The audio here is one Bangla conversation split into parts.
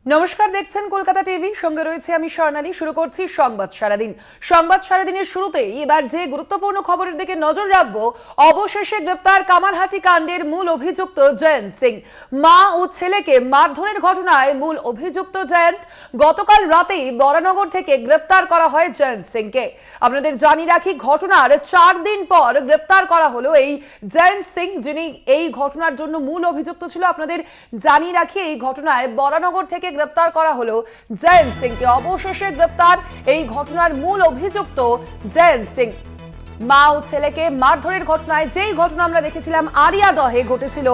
নমস্কার, দেখছেন কলকাতা টিভি, সঙ্গে রয়েছে আমি স্বর্ণালী। শুরু করছি সংবাদ সারাদিন। সংবাদ সারাদিনের শুরুতেই এবার যে গুরুত্বপূর্ণ খবরের দিকে নজর রাখবো, অবশেষে গ্রেপ্তার কামারহাটি কাণ্ডের মূল অভিযুক্ত জয়ন্ত সিং। মা ও ছেলেকে মারধরের ঘটনায় মূল অভিযুক্ত জয়ন্ত গতকাল রাতেই বরানগর থেকে গ্রেপ্তার করা হয় জয়ন্ত সিংকে। আপনাদের জানিয়ে রাখি, ঘটনার 4 দিন পর গ্রেপ্তার করা হলো এই জয়ন্ত সিং, যিনি এই ঘটনার জন্য মূল অভিযুক্ত ছিল। আপনাদের জানিয়ে রাখি, এই ঘটনায় বরানগর থেকে গ্রেপ্তার করা হলো জয়ন্ত সিংকে। অবশেষে গ্রেপ্তার এই ঘটনার মূল অভিযুক্ত জয়ন্ত সিং। মা ও ছেলেকে মারধরের ঘটনায়, যেই ঘটনা আমরা দেখেছিলাম আরিয়াদহে ঘটেছিল,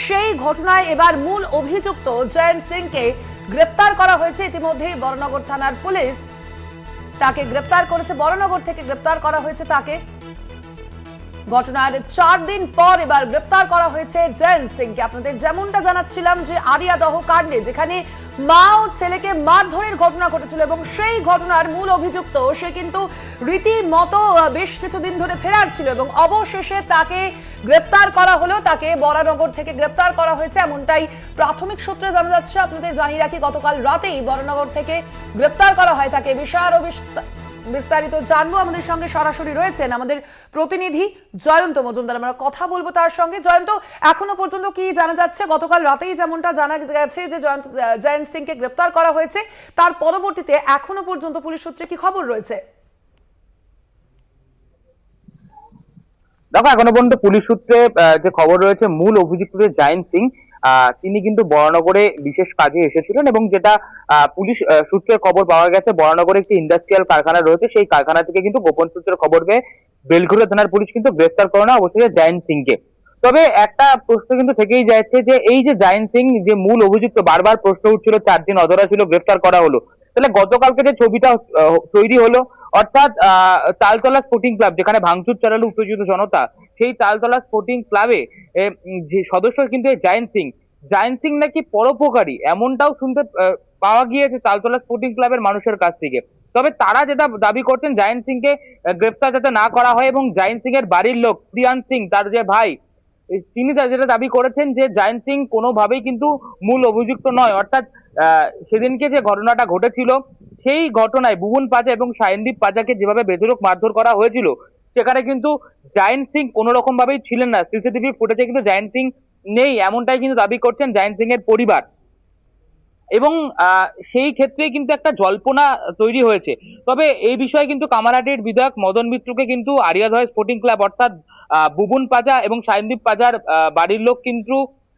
সেই ঘটনায় এবার মূল অভিযুক্ত জয়ন্ত সিংকে গ্রেপ্তার করা হয়েছে। ইতিমধ্যেই বরানগর থানার পুলিশ তাকে গ্রেপ্তার করেছে, বরানগর থেকে গ্রেপ্তার করা হয়েছে তাকে। ঘটনার 4 দিন পর এবার গ্রেপ্তার করা হয়েছে জয়ন্ত সিংকে। আপনাদের যেমনটা জানাচ্ছিলাম যে আরিয়াদহ কাণ্ডে যেখানে মা ও ছেলেকে মারধরের ঘটনা ঘটেছিল এবং সেই ঘটনার মূল অভিযুক্ত সে কিন্তু রীতিমতো বেশ কিছুদিন ধরে ফেরার ছিল এবং অবশেষে তাকে গ্রেপ্তার করা হলো। তাকে বরানগর থেকে গ্রেপ্তার করা হয়েছে, এমনটাই প্রাথমিক সূত্রে জানা যাচ্ছে। আপনাদের জানিয়ে রাখি, গতকাল রাতেই বরানগর থেকে গ্রেপ্তার করা হয় তাকে। বিস্তারিত জানবো, আমাদের সঙ্গে সরাসরি রয়েছেন আমাদের প্রতিনিধি জয়ন্ত মজুমদার। আমরা কথা বলবো তার সঙ্গে। জয়ন্ত, এখনো পর্যন্ত কি জানা যাচ্ছে? গতকাল রাতেই যেমনটা জানা গেছে যে জয়ন্ত সিংকে গ্রেপ্তার করা হয়েছে, তার পরবর্তীতে এখনো পর্যন্ত পুলিশ সূত্রে কি খবর রয়েছে? দেখো, এখনো পর্যন্ত পুলিশ সূত্রে যে খবর রয়েছে, মূল অভিযুক্ত যে জয়ন্ত সিং, তিনি কিন্তু বরানগরে বিশেষ কাজে এসেছিলেন এবং যেটা পুলিশ সূত্রে খবর পাওয়া গেছে, বরানগরে একটি ইন্ডাস্ট্রিয়াল কারখানা রয়েছে, সেই কারখানা থেকে কিন্তু গোপন সূত্রে খবর পেয়ে বেলঘড়িয়া থানার পুলিশ কিন্তু গ্রেফতার করে না অবশেষে জয়ন্ত সিংকে। তবে একটা প্রশ্ন কিন্তু থেকেই যাচ্ছে যে এই যে জয়ন্ত সিং যে মূল অভিযুক্ত, বারবার প্রশ্ন উঠছিল, 4 দিন অধরা ছিল, গ্রেফতার করা হলো, তাহলে গতকালকে যে ছবিটা তৈরি হলো, অর্থাৎ তালতলা স্পোর্টিং ক্লাব যেখানে ভাঙচুর চালালো উত্তেজিত জনতা, সেই তালতলা স্পোর্টিং ক্লাবে যে সদস্য কিন্তু জয়ন্ত সিং নাকি পরোপকারী, এমনটাও শুনতে পাওয়া গিয়েছে তালতলা স্পোর্টিং ক্লাবের মানুষের কাছ থেকে। তবে তারা যেটা দাবি করছেন, জয়ন্ত সিংকে গ্রেফতার যাতে না করা হয় এবং জয়ন্ত সিং এর বাড়ির লোক প্রিয়ান্ত সিং, তার যে ভাই, তিনি যেটা দাবি করেছেন যে জয়ন্ত সিং কোনোভাবেই কিন্তু মূল অভিযুক্ত নয়। অর্থাৎ সেদিনকে যে ঘটনাটা ঘটেছিল, সেই ঘটনায় বুবন পাজা এবং সায়নদীপ পাজাকে যেভাবে বেধড়ক মারধর করা হয়েছিল, সেখানে কিন্তু জয়ন্ত সিং কোনো রকম ভাবেই ছিলেন না। সিসিটিভি ফুটেজে কিন্তু জয়ন্ত সিং নেই, এমনটাই কিন্তু দাবি করছেন জয়ন্ত সিং এর পরিবার। এবং সেই ক্ষেত্রে কিন্তু একটা জল্পনা তৈরি হয়েছে। তবে এই বিষয়ে কিন্তু কামারহাটির বিধায়ক মদন মিত্রকে কিন্তু আরিয়াদহ স্পোর্টিং ক্লাব, অর্থাৎ বুবন পাজা এবং সায়নদীপ পাজার বাড়ির লোক কিন্তু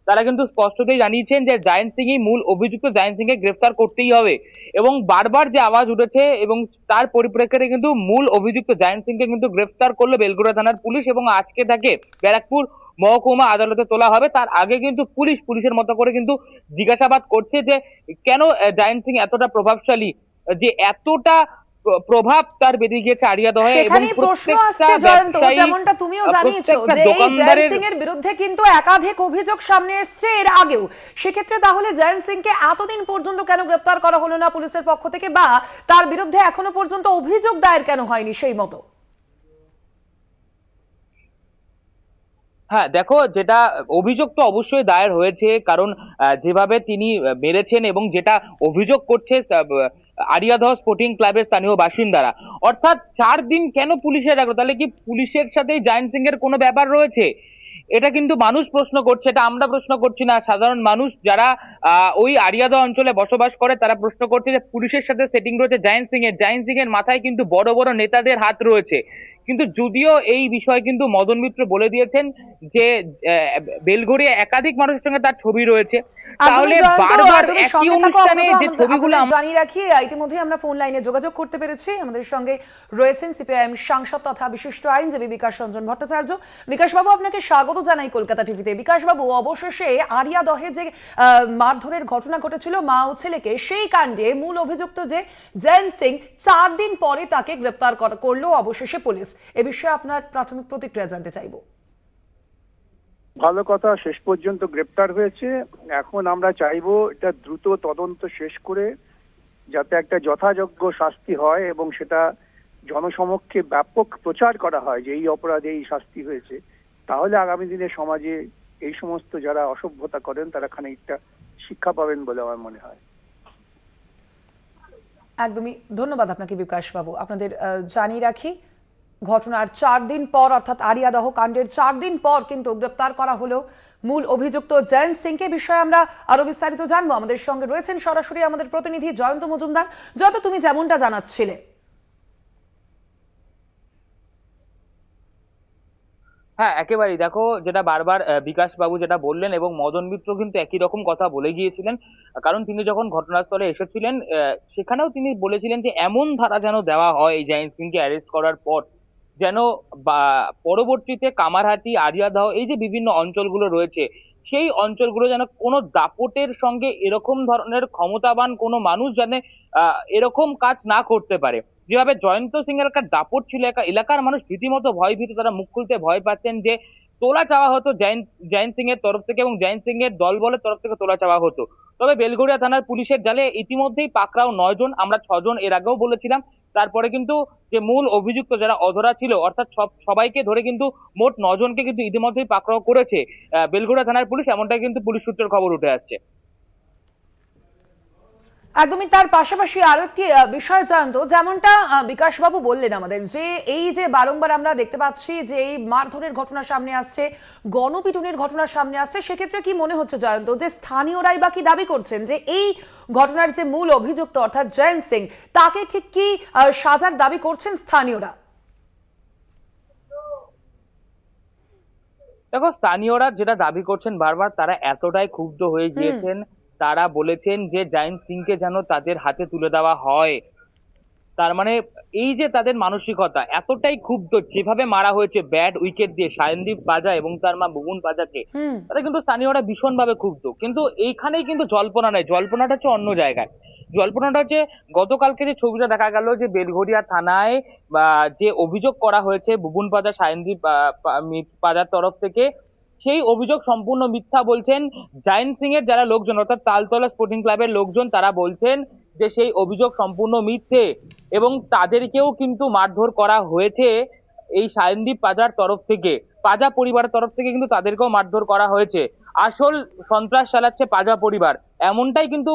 তারা কিন্তু স্পষ্টতই জানিয়েছেন যে জয়ন্ত সিংই মূল অভিযুক্ত, জয়ন্ত সিংকে গ্রেফতার করতেই হবে। এবং বারবার যে আওয়াজ উঠেছে এবং তার পরিপ্রেক্ষিতে কিন্তু মূল অভিযুক্ত জয়ন্ত সিংকে কিন্তু গ্রেফতার করলো বেলঘড়িয়া থানার পুলিশ এবং আজকে তাকে ব্যারাকপুর মহকুমা আদালতে তোলা হবে। তার আগে কিন্তু পুলিশের মতো করে কিন্তু জিজ্ঞাসাবাদ করছে যে কেন জয়ন্ত সিং এতটা প্রভাবশালী, যে এতটা প্রভাব তার বেরিয়ে গিয়েছে আরিয়াদহে এবং সেখানেই প্রশ্ন আসছে জয়ন্ত, যেমনটা তুমিও জানিয়েছো যে এই জয়ন্ত সিং এর বিরুদ্ধে কিন্তু একাধিক অভিযোগ সামনে এসেছে এর আগেও। সেক্ষেত্রে তাহলে জয়ন্ত সিংকে এতদিন পর্যন্ত কেন গ্রেপ্তার করা হলো না পুলিশের পক্ষ থেকে, বা তার বিরুদ্ধে এখনো পর্যন্ত অভিযোগ দায়ের কেন হয়নি সেই মতো? হ্যাঁ, দেখো, যেটা অভিযোগ তো অবশ্যই দায়ের হয়েছে, কারণ যেভাবে তিনি মেরেছেন এবং যেটা অভিযোগ করছে আরিয়াদহ স্পোর্টিং ক্লাবের স্থানীয় বাসিন্দারা, অর্থাৎ 4 দিন কেন পুলিশে রাখলো? তাহলে কি পুলিশের সাথে জয়ন্ত সিং এর কোনো ব্যাপার রয়েছে? এটা কিন্তু মানুষ প্রশ্ন করছে, এটা আমরা প্রশ্ন করছি না, সাধারণ মানুষ যারা ওই আরিয়াদহ অঞ্চলে বসবাস করে তারা প্রশ্ন করছে যে পুলিশের সাথে সেটিং রয়েছে জয়ন্ত সিং এর মাথায় কিন্তু বড় বড় নেতাদের হাত রয়েছে। কিন্তু যদিও এই বিষয়ে কিন্তু মদন মিত্র বলে দিয়েছেন যে বেলঘড়িয়া একাধিক মানুষের সঙ্গে তার ছবি রয়েছে, তাহলে বারবার একই অনুষ্ঠানে যে ছবিগুলো জানিয়ে রাখি, ইতিমধ্যে আমরা ফোন লাইনে যোগাযোগ করতে পেরেছি। আমাদের সঙ্গে রয়েছেন সিপিআইএম সাংসদ তথা বিশিষ্ট আইনজীবী বিকাশ রঞ্জন ভট্টাচার্য। বিকাশ বাবু, আপনাকে স্বাগত জানাই কলকাতা টিভিতে। বিকাশ বাবু, অবশেষে আরিয়াদহে যে মারধরের ঘটনা ঘটেছিল মা ও ছেলেকে, সেই কাণ্ডে মূল অভিযুক্ত যে জয়ন্ত সিং, 4 দিন পরে তাকে গ্রেপ্তার করলো অবশেষে পুলিশ। এ বিষয়ে আপনার প্রাথমিক প্রতিক্রিয়া জানতে চাইবো। ভালো কথা, শেষ পর্যন্ত গ্রেপ্তার হয়েছে। এখন আমরা চাইবো এটা দ্রুত তদন্ত শেষ করে যাতে একটা যথাযোগ্য শাস্তি হয় এবং সেটা জনসমক্ষে ব্যাপক প্রচার করা হয় যে এই অপরাধে এই শাস্তি হয়েছে। তাহলে আগামী দিনে সমাজে এই সমস্ত যারা অসভ্যতা করেন তারা খানিকটা শিক্ষা পাবেন বলে আমার মনে হয়। একদমই ধন্যবাদ আপনাকে বিকাশ বাবু। আপনাদের জানিয়ে রাখি, ঘটনার 4 দিন পর অর্থাৎ আরিয়াদহ কাণ্ডের 4 দিন পর কিন্তু গ্রেপ্তার করা হলো মূল অভিযুক্ত জয়ন্ত সিংকে। বিষয়ে আমরা আরো বিস্তারিত জানবো। আমাদের সঙ্গে রয়েছেন সরাসরি আমাদের প্রতিনিধি জয়ন্ত মজুমদার। যত তুমি যেমনটা জানাচ্ছিলে, হ্যাঁ, একেবারেই। দেখো, যেটা বারবার বিকাশ বাবু যেটা বললেন এবং মদন মিত্র কিন্তু একই রকম কথা বলে গিয়েছিলেন। কারণ তিনি যখন ঘটনাস্থলে এসেছিলেন, সেখানেও তিনি বলেছিলেন যে এমন ধারা যেন দেওয়া হয় এই জয়ন্ত সিংকে অ্যারেস্ট করার পর, যেন বা পরবর্তীতে কামারহাটি, আরিয়াদহ এই যে বিভিন্ন অঞ্চলগুলো রয়েছে, সেই অঞ্চলগুলো যেন কোনো দাপটের সঙ্গে এরকম ধরনের ক্ষমতাবান কোনো মানুষ যেন এরকম কাজ না করতে পারে। যেভাবে জয়ন্ত সিং এর একটা দাপট ছিল, এলাকার মানুষ রীতিমতো ভয়ভীত, তারা মুখ খুলতে ভয় পাচ্ছেন যে তোলা চাওয়া হতো জয়ন্ত সিং এর তরফ থেকে এবং জয়ন্ত সিং এর দলবলের তরফ থেকে তোলা চাওয়া হতো। তবে বেলঘরিয়া থানার পুলিশের জালে ইতিমধ্যেই পাকড়াও 9 জন, আমরা 6 জন এর আগেও বলেছিলাম। তারপরে কিন্তু যে মূল অভিযুক্ত যারা অধরা ছিল, অর্থাৎ সবাইকে ধরে কিন্তু মোট 9 জনকে কিন্তু ইতিমধ্যেই পাকড়াও করেছে বেলঘরিয়া থানার পুলিশ, এমনটাই কিন্তু পুলিশ সূত্রের খবর উঠে আসছে। একদমই। তার পাশাপাশি আরো একটি বিষয় জানতো, যেমনটা বিকাশ বাবু বললেন আমাদের, যে এই যে বারংবার আমরা দেখতে পাচ্ছি যে এই মারধরের ঘটনা সামনে আসছে, গণপিটুনির ঘটনা সামনে আসছে, সেক্ষেত্রে কি মনে হচ্ছে জয়ন্ত যে স্থানীয়রাই বা কি দাবি করছেন যে এই ঘটনার যে মূল অভিযুক্ত অর্থাৎ জয়ন্ত সিং, তাকে ঠিক কি সাজার দাবি করছেন স্থানীয়রা? দেখো, স্থানীয়রা যেটা দাবি করছেন বারবার, তারা এতটাই ক্ষুব্ধ হয়ে গিয়েছেন, তারা বলেছেন যে জয়ন্ত সিংকে যেন তাদের হাতে তুলে দেওয়া হয়। তার মানে এই যে তাদের মানসিকতা এতটাই ক্ষুব্ধ, যেভাবে মারা হয়েছে ব্যাড উইকেট দিয়ে সায়নদীপ পাজা এবং তার মা বুবুন পাজাকে, তারা কিন্তু স্থানীয়রা ভীষণ ভাবে ক্ষুব্ধ। কিন্তু এইখানেই কিন্তু জল্পনা নাই, জল্পনাটা হচ্ছে অন্য জায়গায়। জল্পনাটা হচ্ছে গতকালকে যে ছবিটা দেখা গেল, যে বেলঘরিয়া থানায় যে অভিযোগ করা হয়েছে বুবুন পাজা, সায়নদীপ পাজার তরফ থেকে, সেই অভিযোগ সম্পূর্ণ মিথ্যা বলছেন জয়ন্ত সিং এর যারা লোকজন, অর্থাৎ তালতলা স্পোর্টিং ক্লাবের লোকজন। তারা বলছেন যে সেই অভিযোগ সম্পূর্ণ মিথ্যে এবং তাদেরকেও কিন্তু মারধর করা হয়েছে এই সায়নদীপ পাজার তরফ থেকে, পাজা পরিবারের তরফ থেকে কিন্তু তাদেরকেও মারধর করা হয়েছে। আসল সন্ত্রাস চালাচ্ছে পাজা পরিবার, এমনটাই কিন্তু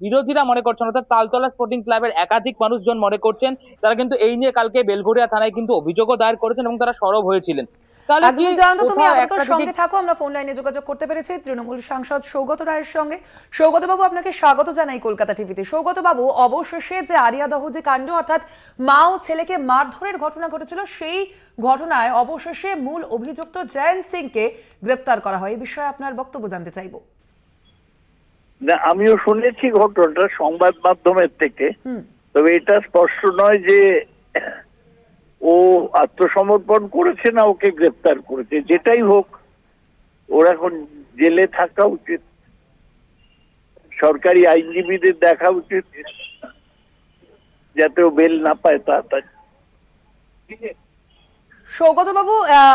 বিরোধীরা মনে করছেন, অর্থাৎ তালতলা স্পোর্টিং ক্লাবের একাধিক মানুষজন মনে করছেন। তারা কিন্তু এই নিয়ে কালকে বেলঘরিয়া থানায় কিন্তু অভিযোগও দায়ের করেছেন এবং তারা সরব হয়েছিলেন। তাহলে কি জয়ন্ত, তুমি কোথাও আপাতত একটা সঙ্গে থাকো, আমরা ফোন লাইনে যোগাযোগ করতে পেরেছি তৃণমূল সাংসদ সৌগত রায়ের সঙ্গে। সৌগত বাবু, আপনাকে স্বাগত জানাই কলকাতা টিভিতে। সৌগত বাবু, অবশেষে যে আরিয়াদহ যে কাণ্ড অর্থাৎ মা ও ছেলেকে মারধরের ঘটনা ঘটেছিল, সেই ঘটনায় অবশেষে মূল অভিযুক্ত জয়ন্ত সিংকে গ্রেপ্তার করা হয়, এই বিষয়ে আপনার বক্তব্য জানতে চাইবো। না, আমিও শুনেছি ঘটনাটা সংবাদ মাধ্যমের থেকে, তবে এটা স্পষ্ট নয় যে ও আত্মসমর্পণ করেছে না ওকে গ্রেপ্তার করেছে। যেটাই হোক, ওর এখন জেলে থাকা উচিত, সরকারি আইনজীবীদের দেখা উচিত যাতে ও বেল না পায় তাড়াতাড়ি। সৌগত বাবু,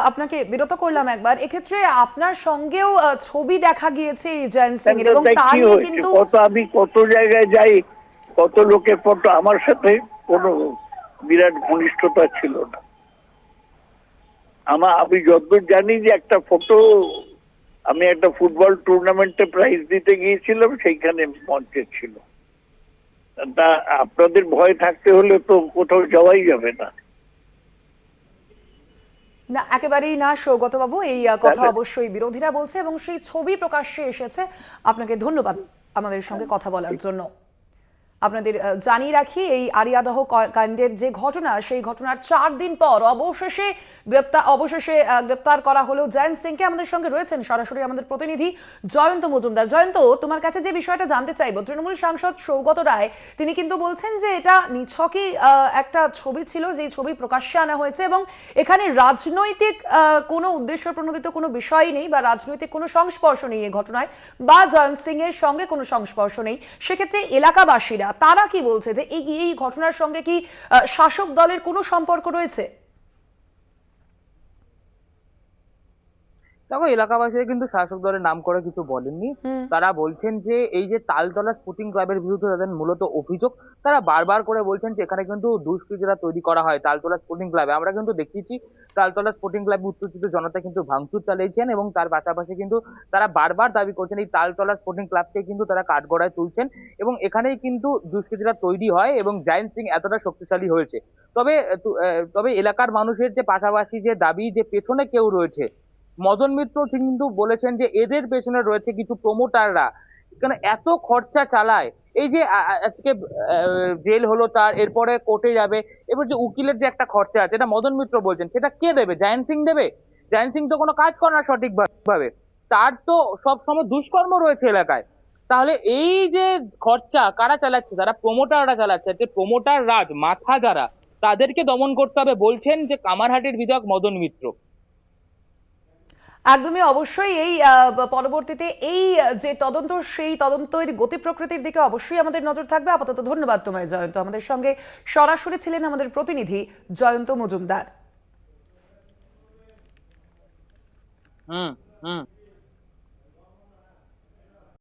আপনাকে বিরত করলাম একবার। এক্ষেত্রে আপনার সঙ্গেও ছবি দেখা গিয়েছে এই জয়ন্ত সিং এর, এবং তার নিয়ে কিন্তু আমি কত জায়গায় যাই, কত লোকের ফটো, আমার সাথে কোনো বিরাট ঘনিষ্ঠতা ছিল না। আমি যতদূর জানি যে একটা ফটো, আমি একটা ফুটবল টুর্নামেন্টে প্রাইজ দিতে গিয়েছিলাম, সেইখানে মঞ্চে ছিল। তা আপনাদের ভয় থাকতে হলে তো কোথাও যাওয়াই যাবে না। না, একেবারেই না সৌগত বাবু, এই কথা অবশ্যই বিরোধীরা বলছে এবং সেই ছবি প্রকাশ্যে এসেছে। আপনাকে ধন্যবাদ আমাদের সঙ্গে কথা বলার জন্য। আপনাদের জানিয়ে রাখি, এই আরিয়াদহ কাণ্ডের যে ঘটনা, সেই ঘটনার 4 দিন পর অবশেষে গ্রেপ্তার করা হলো জয়ন্ত সিংকে। আমাদের সঙ্গে রয়েছেন সরাসরি আমাদের প্রতিনিধি জয়ন্ত মজুমদার। জয়ন্ত, তোমার কাছে যে বিষয়টা জানতে চাইবো, তৃণমূল সাংসদ সৌগত রায় তিনি কিন্তু বলছেন যে এটা নিছকই একটা ছবি ছিল, যে ছবি প্রকাশ্যে আনা হয়েছে এবং এখানে রাজনৈতিক কোনো উদ্দেশ্য প্রণোদিত কোনো বিষয় নেই বা রাজনৈতিক কোনো সংস্পর্শ নেই এই ঘটনায়, বা জয়ন্ত সিং এর সঙ্গে কোনো সংস্পর্শ নেই। সেক্ষেত্রে এলাকাবাসীরা তারা কি বলছে যে এই ঘটনার সঙ্গে কি শাসক দলের কোনো সম্পর্ক রয়েছে? দেখো, এলাকাবাসীরা কিন্তু শাসক দলের নাম করে কিছু বলেননি। তারা বলছেন যে এই যে তালতলা স্পোর্টিং ক্লাবের বিরুদ্ধে তাদের মূলত অভিযোগ, তারা বারবার করে বলছেন যে এখানে কিন্তু দুষ্কৃতীরা তৈরি করা হয় তালতলা স্পোর্টিং ক্লাবে। আমরা কিন্তু দেখিয়েছি তালতলা স্পোর্টিং ক্লাবে উত্তেজিত জনতা কিন্তু ভাঙচুর চালিয়েছেন এবং তার পাশাপাশি কিন্তু তারা বারবার দাবি করছেন এই তালতলা স্পোর্টিং ক্লাবকে কিন্তু তারা কাঠগড়ায় তুলছেন এবং এখানেই কিন্তু দুষ্কৃতীরা তৈরি হয় এবং জায়েন্ট সিং এতটা শক্তিশালী হয়েছে। তবে তবে এলাকার মানুষের যে পাশাপাশি যে দাবি যে পেছনে কেউ রয়েছে, মদন মিত্র কিন্তু বলেছেন যে এদের পেছনে রয়েছে কিছু প্রমোটাররা, এখানে এত খরচা চালায়। এই যে আজকে জেল হলো তার, এরপরে কোর্টে যাবে, এবার যে উকিলের যে একটা খরচা আছে, এটা মদন মিত্র বলছেন, সেটা কে দেবে? জায়েন্ট সিং দেবে? জায়েন্ট সিং তো কোনো কাজ করে না সঠিক ভাবে, তার তো সব সময় দুষ্কর্ম রয়েছে এলাকায়। তাহলে এই যে খরচা কারা চালাচ্ছে? তারা প্রমোটাররা চালাচ্ছে। যে প্রমোটার রাজ মাথা যারা, তাদেরকে দমন করতে হবে বলছেন যে কামারহাটির বিধায়ক মদন মিত্র। একদমই, অবশ্যই এই পরবর্তীতে এই যে তদন্ত, সেই তদন্তের গতি প্রকৃতির দিকে অবশ্যই আমাদের নজর থাকবে। আপাতত ধন্যবাদ তোমায় জয়ন্ত। আমাদের সঙ্গে সরাসরি ছিলেন আমাদের প্রতিনিধি জয়ন্ত মজুমদার। হুম হুম